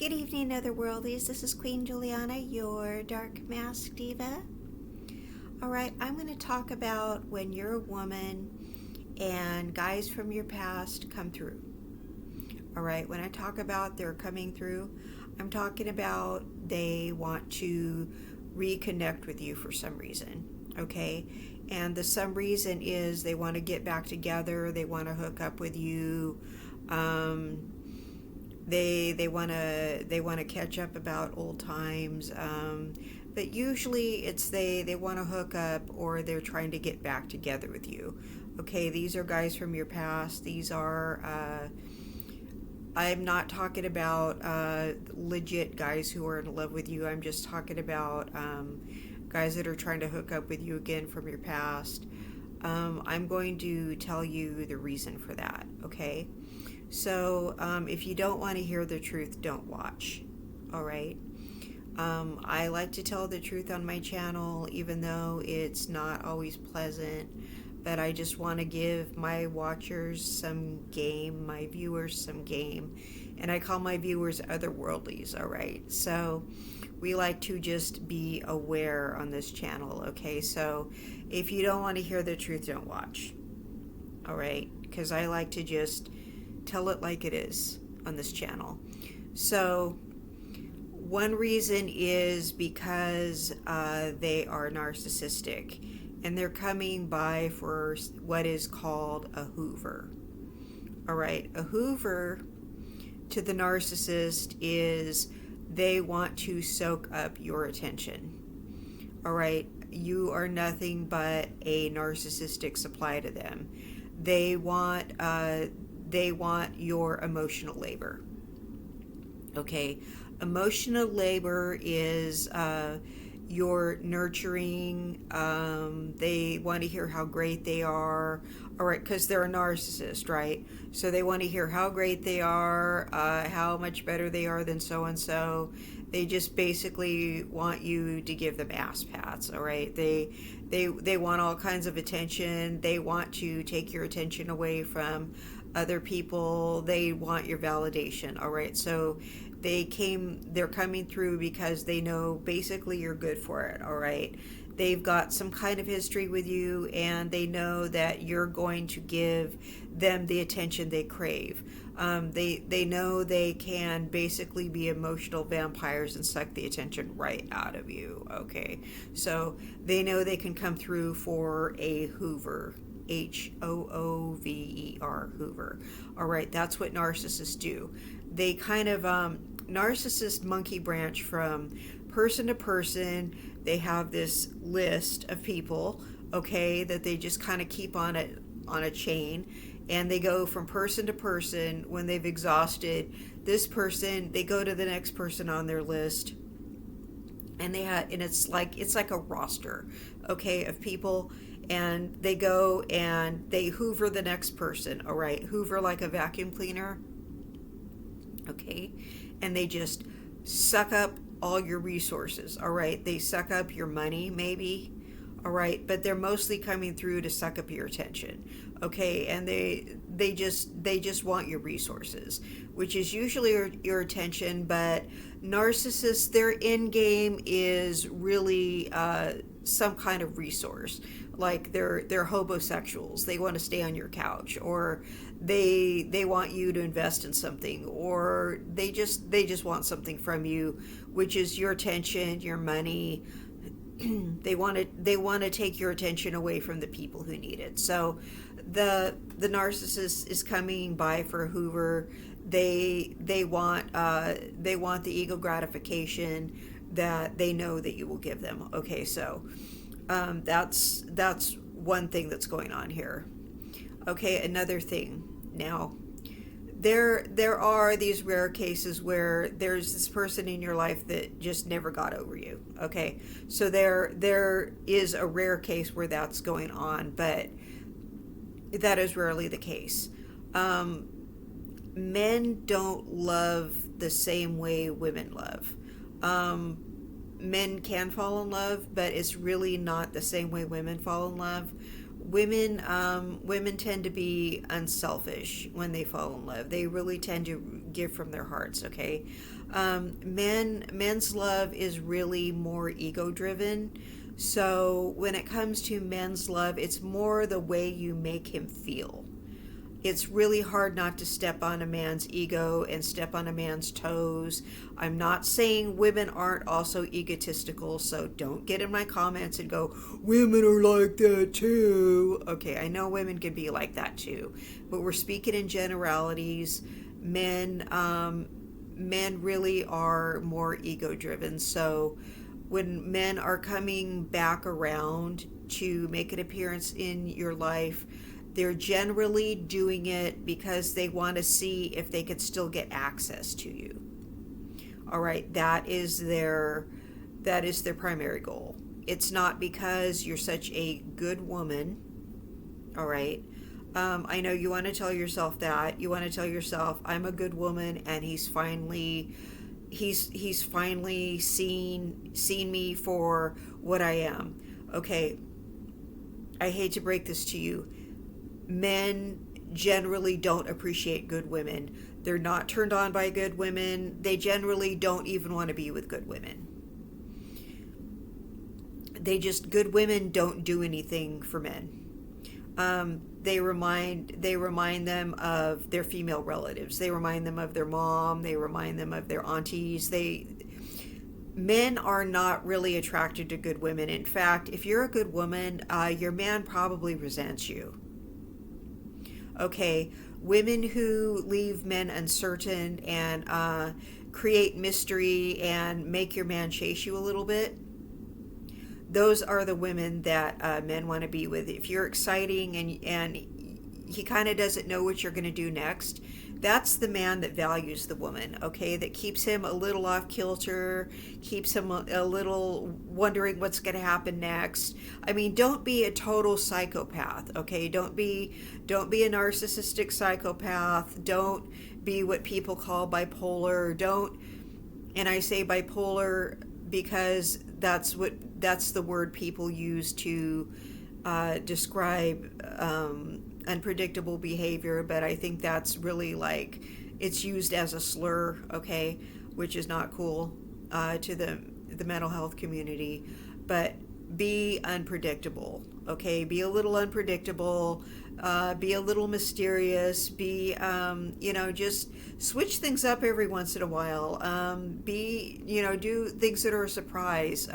Good evening, Otherworldies. This is Queen Juliana, your Dark Mask Diva. Alright, I'm going to talk about when you're a woman and guys from your past come through. Alright, when I talk about they're coming through, I'm talking about they want to reconnect with you for some reason. Okay? And the some reason is they want to get back together, they want to hook up with you. They want to catch up about old times, but usually it's they want to hook up or they're trying to get back together with you. Okay, these are guys from your past. These are I'm not talking about legit guys who are in love with you. I'm just talking about guys that are trying to hook up with you again from your past. I'm going to tell you the reason for that. Okay. So, if you don't want to hear the truth, don't watch. All right. I like to tell the truth on my channel, even though it's not always pleasant. But I just want to give my watchers some game, my viewers some game. And I call my viewers otherworldlies. All right. So, we like to just be aware on this channel. Okay. So, if you don't want to hear the truth, don't watch. All right. Because I like to just tell it like it is on this channel. So one reason is because they are narcissistic and they're coming by for what is called a Hoover. All right, a Hoover to the narcissist is they want to soak up your attention. All right, you are nothing but a narcissistic supply to them. They want your emotional labor. Okay, emotional labor is your nurturing. They want to hear how great they are. All right, because they're a narcissist, right? So they want to hear how great they are, how much better they are than so and so. They just basically want you to give them ass pats. All right, they want all kinds of attention. They want to take your attention away from other people. They want your validation. All right, so they're coming through because they know basically you're good for it. All right, they've got some kind of history with you and they know that you're going to give them the attention they crave. They know they can basically be emotional vampires and suck the attention right out of you. Okay, so they know they can come through for a Hoover. Hoover, Hoover. All right, that's what narcissists do. They kind of narcissist monkey branch from person to person. They have this list of people, okay, that they just kind of keep on a chain, and they go from person to person. When they've exhausted this person, they go to the next person on their list, and it's like a roster, okay, of people. And they go and they Hoover the next person. All right, Hoover like a vacuum cleaner. Okay, and they just suck up all your resources. All right, they suck up your money maybe. All right, but they're mostly coming through to suck up your attention. Okay, and they just want your resources, which is usually your attention. But narcissists, their end game is really some kind of resource. Like they're homosexuals. They want to stay on your couch, or they want you to invest in something, or they just want something from you, which is your attention, your money. They want to take your attention away from the people who need it. So the narcissist is coming by for a Hoover. They want the ego gratification that they know that you will give them. Okay, so that's one thing that's going on here. Okay, another thing. Now, there are these rare cases where there's this person in your life that just never got over you. Okay, so there is a rare case where that's going on, but that is rarely the case. Men don't love the same way women love. Men can fall in love, but it's really not the same way women fall in love. women tend to be unselfish when they fall in love. They really tend to give from their hearts. Okay, men's love is really more ego driven. So when it comes to men's love, it's more the way you make him feel. It's really hard not to step on a man's ego and step on a man's toes. I'm not saying women aren't also egotistical, so don't get in my comments and go, women are like that too. Okay, I know women can be like that too, but we're speaking in generalities. Men really are more ego driven. So when men are coming back around to make an appearance in your life, they're generally doing it because they want to see if they could still get access to you. All right, that is their primary goal. It's not because you're such a good woman. All right. I know you want to tell yourself that. You want to tell yourself, I'm a good woman, and he's finally seen me for what I am. Okay. I hate to break this to you. Men generally don't appreciate good women. They're not turned on by good women. They generally don't even want to be with good women. Good women don't do anything for men. They remind them of their female relatives. They remind them of their mom. They remind them of their aunties. Men are not really attracted to good women. In fact, if you're a good woman, your man probably resents you. Okay, women who leave men uncertain and create mystery and make your man chase you a little bit, those are the women that men want to be with. If you're exciting and he kind of doesn't know what you're going to do next, that's the man that values the woman, okay? That keeps him a little off kilter, keeps him a little wondering what's going to happen next. I mean, don't be a total psychopath, okay? Don't be a narcissistic psychopath. Don't be what people call bipolar. And I say bipolar because that's the word people use to describe unpredictable behavior, but I think that's really like it's used as a slur, okay, which is not cool to the mental health community. But be unpredictable, okay? Be a little unpredictable, be a little mysterious, just switch things up every once in a while. Do things that are a surprise.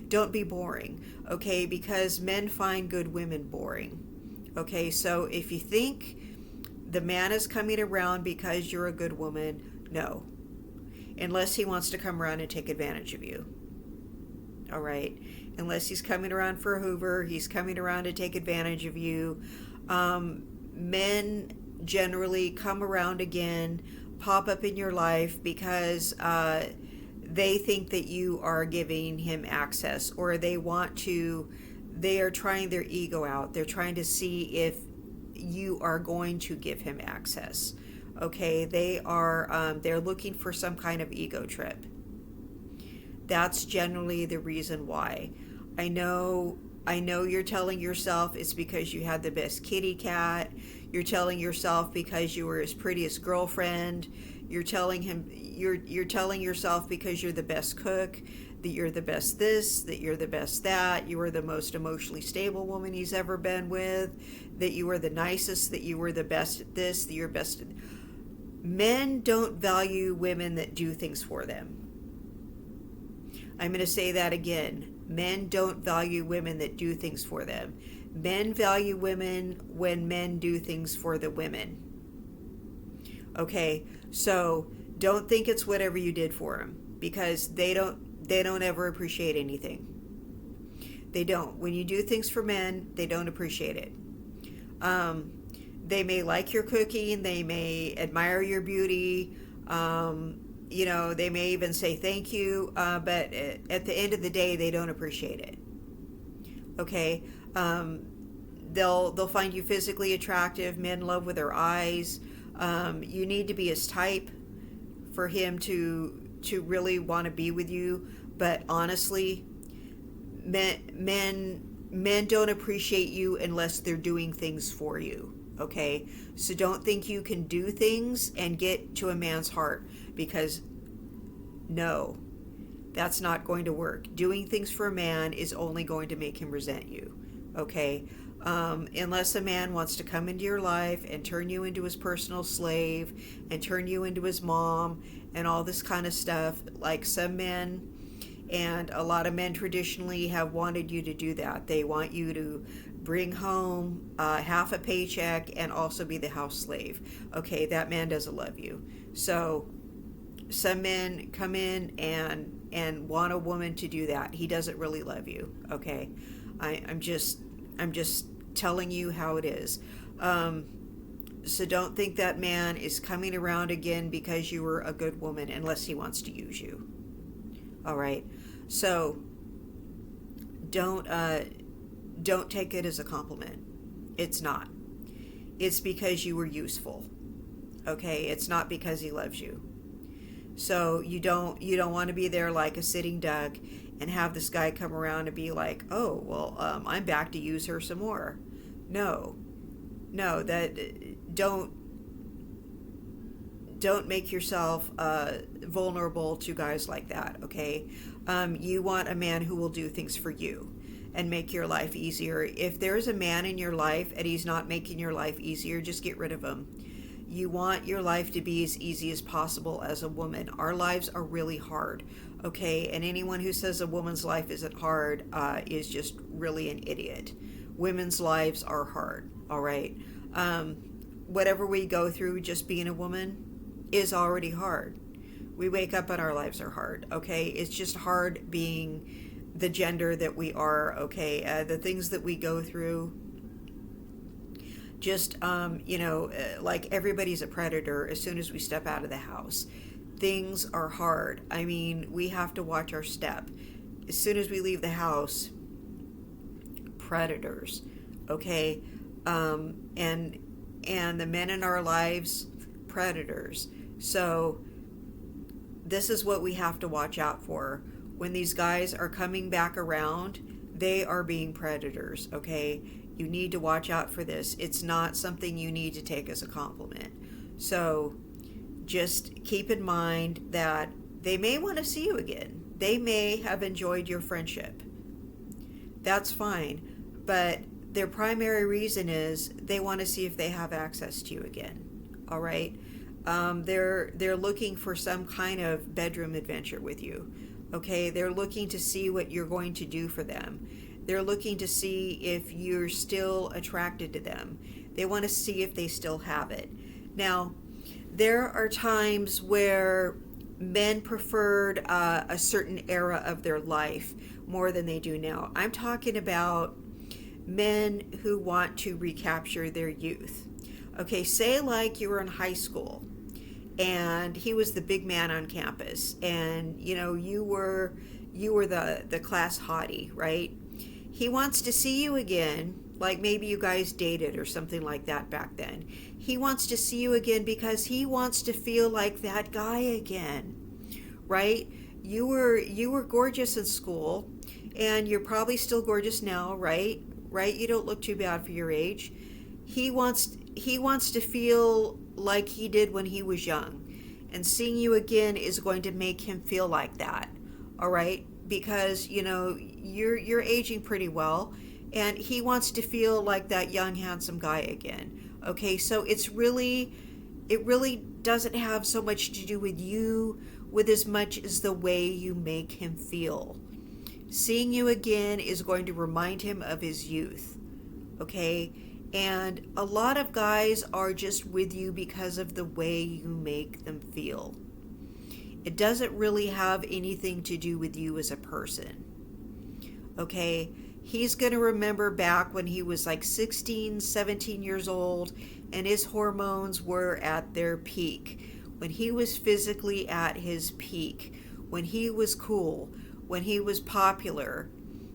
Don't be boring, okay? Because men find good women boring. Okay, so if you think the man is coming around because you're a good woman, no. Unless he wants to come around and take advantage of you. All right? Unless he's coming around for a Hoover, he's coming around to take advantage of you. Men generally come around again, pop up in your life because they think that you are giving him access, or they are trying their ego out. They're trying to see if you are going to give him access. Okay, they're looking for some kind of ego trip. That's generally the reason why. I know you're telling yourself it's because you had the best kitty cat. You're telling yourself because you were his prettiest girlfriend. You're telling yourself because you're the best cook, that you're the best this, that you're the best that, you were the most emotionally stable woman he's ever been with, that you were the nicest, that you were the best at this, that you're best at... Men don't value women that do things for them. I'm going to say that again. Men don't value women that do things for them. Men value women when men do things for the women. Okay, so don't think it's whatever you did for them, because they don't ever appreciate anything. They don't. When you do things for men, they don't appreciate it. They may like your cooking, they may admire your beauty, they may even say thank you, but at the end of the day, they don't appreciate it. Okay? They'll find you physically attractive. Men love with their eyes. You need to be his type for him to really want to be with you. But honestly, men Men don't appreciate you unless they're doing things for you. Okay? So don't think you can do things and get to a man's heart, because no, that's not going to work. Doing things for a man is only going to make him resent you. Okay? Unless a man wants to come into your life and turn you into his personal slave and turn you into his mom and all this kind of stuff, like some men and a lot of men traditionally have wanted you to do that. They want you to bring home half a paycheck and also be the house slave. Okay, that man doesn't love you. So some men come in and want a woman to do that. He doesn't really love you. Okay, I'm just telling you how it is. So don't think that man is coming around again because you were a good woman, unless he wants to use you. All right. So don't take it as a compliment. It's not. It's because you were useful. Okay? It's not because he loves you. So you don't want to be there like a sitting duck and have this guy come around and be like, "Oh, well, I'm back to use her some more." No. Don't make yourself vulnerable to guys like that, okay? You want a man who will do things for you and make your life easier. If there's a man in your life and he's not making your life easier, just get rid of him. You want your life to be as easy as possible as a woman. Our lives are really hard, okay? And anyone who says a woman's life isn't hard is just really an idiot. Women's lives are hard, all right? Whatever we go through just being a woman is already hard. We wake up and our lives are hard, okay? It's just hard being the gender that we are, okay? The things that we go through, just, like everybody's a predator as soon as we step out of the house. Things are hard. I mean, we have to watch our step. As soon as we leave the house, predators, okay? And the men in our lives, predators. So this is what we have to watch out for. When these guys are coming back around, they are being predators, okay? You need to watch out for this. It's not something you need to take as a compliment. So just keep in mind that they may want to see you again. They may have enjoyed your friendship. That's fine. But their primary reason is they want to see if they have access to you again. All right? They're looking for some kind of bedroom adventure with you. Okay? They're looking to see what you're going to do for them. They're looking to see if you're still attracted to them. They want to see if they still have it. Now, there are times where men preferred a certain era of their life more than they do now. I'm talking about men who want to recapture their youth. Okay, say like you were in high school and he was the big man on campus, and you were the class hottie, right? He wants to see you again, like maybe you guys dated or something like that back then. He wants to see you again because he wants to feel like that guy again, right? You were gorgeous in school, and you're probably still gorgeous now, right? Right? You don't look too bad for your age. He wants to feel like he did when he was young, and seeing you again is going to make him feel like that. All right? Because you're aging pretty well, and he wants to feel like that young handsome guy again. Okay? So it really doesn't have so much to do with you, with as much as the way you make him feel. Seeing you again is going to remind him of his youth, okay? And a lot of guys are just with you because of the way you make them feel. It doesn't really have anything to do with you as a person, okay? He's going to remember back when he was like 16, 17 years old, and his hormones were at their peak, when he was physically at his peak, when he was cool, when he was popular,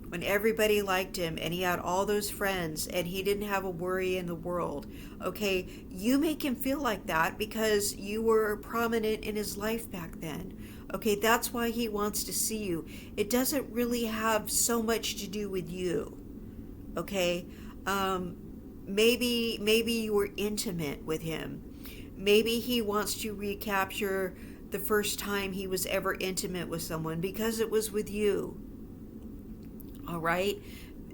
when everybody liked him and he had all those friends and he didn't have a worry in the world. Okay, you make him feel like that because you were prominent in his life back then. Okay, that's why he wants to see you. It doesn't really have so much to do with you. Okay, um, maybe you were intimate with him. Maybe he wants to recapture the first time he was ever intimate with someone because it was with you. All right,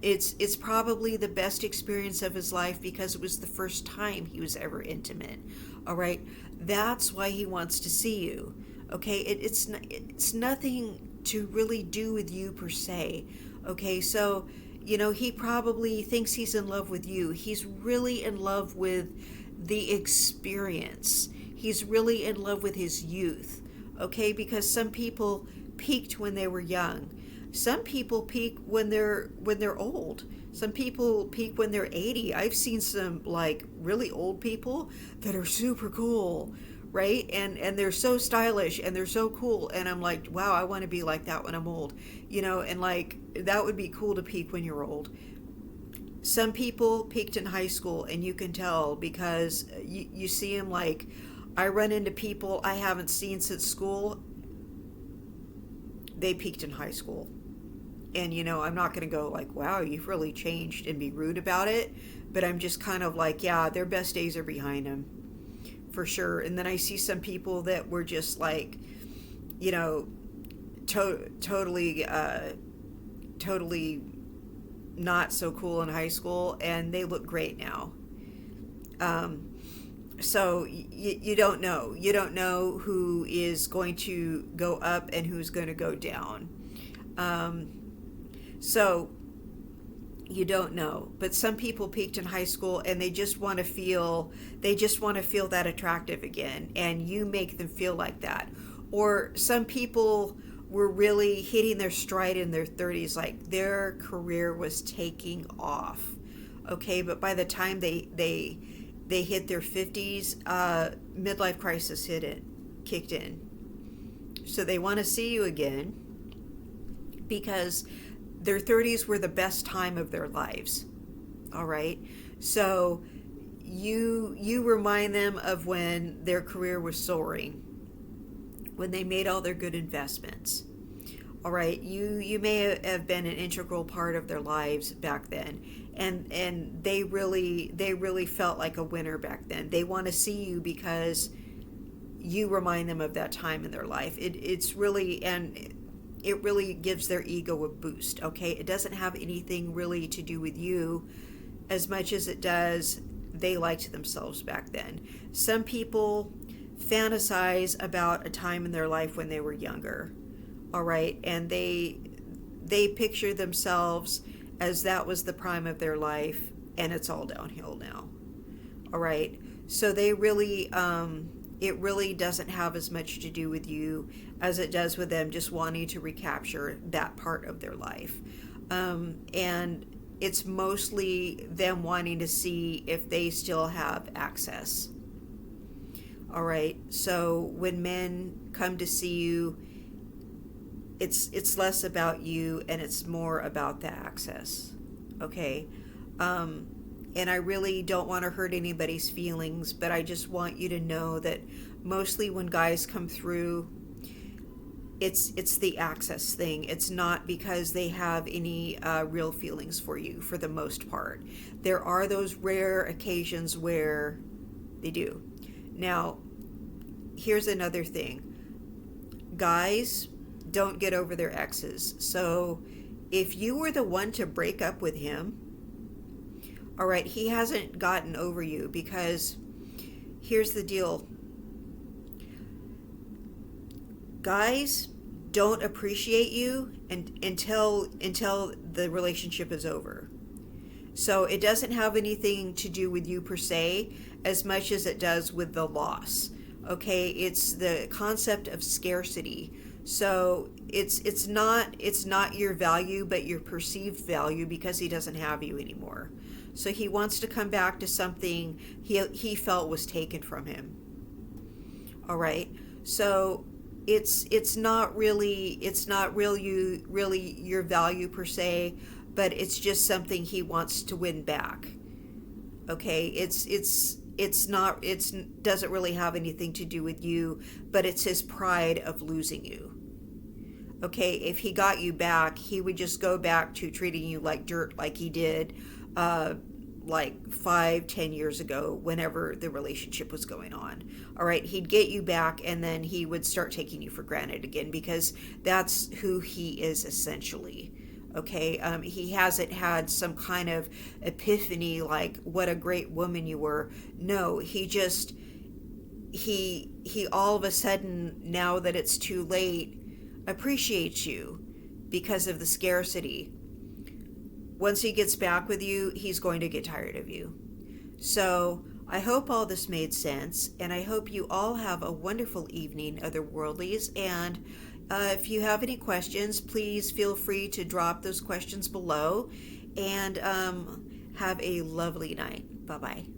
it's probably the best experience of his life because it was the first time he was ever intimate. All right, that's why he wants to see you. Okay, it's nothing to really do with you per se. Okay, so he probably thinks he's in love with you. He's really in love with the experience. He's really in love with his youth. Okay, because some people peaked when they were young. Some people peak when they're old. Some people peak when they're 80. I've seen some like really old people that are super cool, right? And they're so stylish and they're so cool, and I'm like, wow, I want to be like that when I'm old. And like that would be cool to peak when you're old. Some people peaked in high school, and you can tell because you see them. Like, I run into people I haven't seen since school. They peaked in high school. And I'm not going to go like, wow, you've really changed, and be rude about it, but I'm just kind of like, yeah, their best days are behind them for sure. And then I see some people that were just like, you know totally not so cool in high school, and they look great now. So you don't know. You don't know who is going to go up and who's going to go down. Um, so you don't know. But some people peaked in high school, and they just want to feel that attractive again, and you make them feel like that. Or some people were really hitting their stride in their 30s, like their career was taking off. Okay, but by the time they hit their 50s, midlife crisis kicked in. So they want to see you again because their 30s were the best time of their lives. All right. So you remind them of when their career was soaring, when they made all their good investments. All right, you may have been an integral part of their lives back then, and they really felt like a winner back then. They want to see you because you remind them of that time in their life. It really gives their ego a boost. Okay, it doesn't have anything really to do with you as much as it does they liked themselves back then. Some people fantasize about a time in their life when they were younger. All right, and they picture themselves as that was the prime of their life, and it's all downhill now. All right, so it really doesn't have as much to do with you as it does with them just wanting to recapture that part of their life. And it's mostly them wanting to see if they still have access. All right, so when men come to see you, it's less about you and it's more about the access. Okay, and I really don't want to hurt anybody's feelings, but I just want you to know that mostly when guys come through, it's the access thing. It's not because they have any real feelings for you. For the most part, there are those rare occasions where they do. Now, here's another thing. Guys don't get over their exes. So if you were the one to break up with him, all right, he hasn't gotten over you, because here's the deal. Guys don't appreciate you until the relationship is over. So it doesn't have anything to do with you per se as much as it does with the loss. Okay, it's the concept of scarcity. So it's not your value, but your perceived value, because he doesn't have you anymore. So he wants to come back to something he felt was taken from him. All right. So it's not really your value per se, but it's just something he wants to win back. Okay, it's not, doesn't really have anything to do with you, but it's his pride of losing you. Okay, if he got you back, he would just go back to treating you like dirt, like he did, uh, like 5, 10 years ago, whenever the relationship was going on. All right, he'd get you back, and then he would start taking you for granted again, because that's who he is essentially. Okay, he hasn't had some kind of epiphany like what a great woman you were. No, he all of a sudden, now that it's too late, appreciates you because of the scarcity. Once he gets back with you, he's going to get tired of you. So I hope all this made sense, and I hope you all have a wonderful evening, otherworldlies. And if you have any questions, please feel free to drop those questions below. And have a lovely night. Bye bye.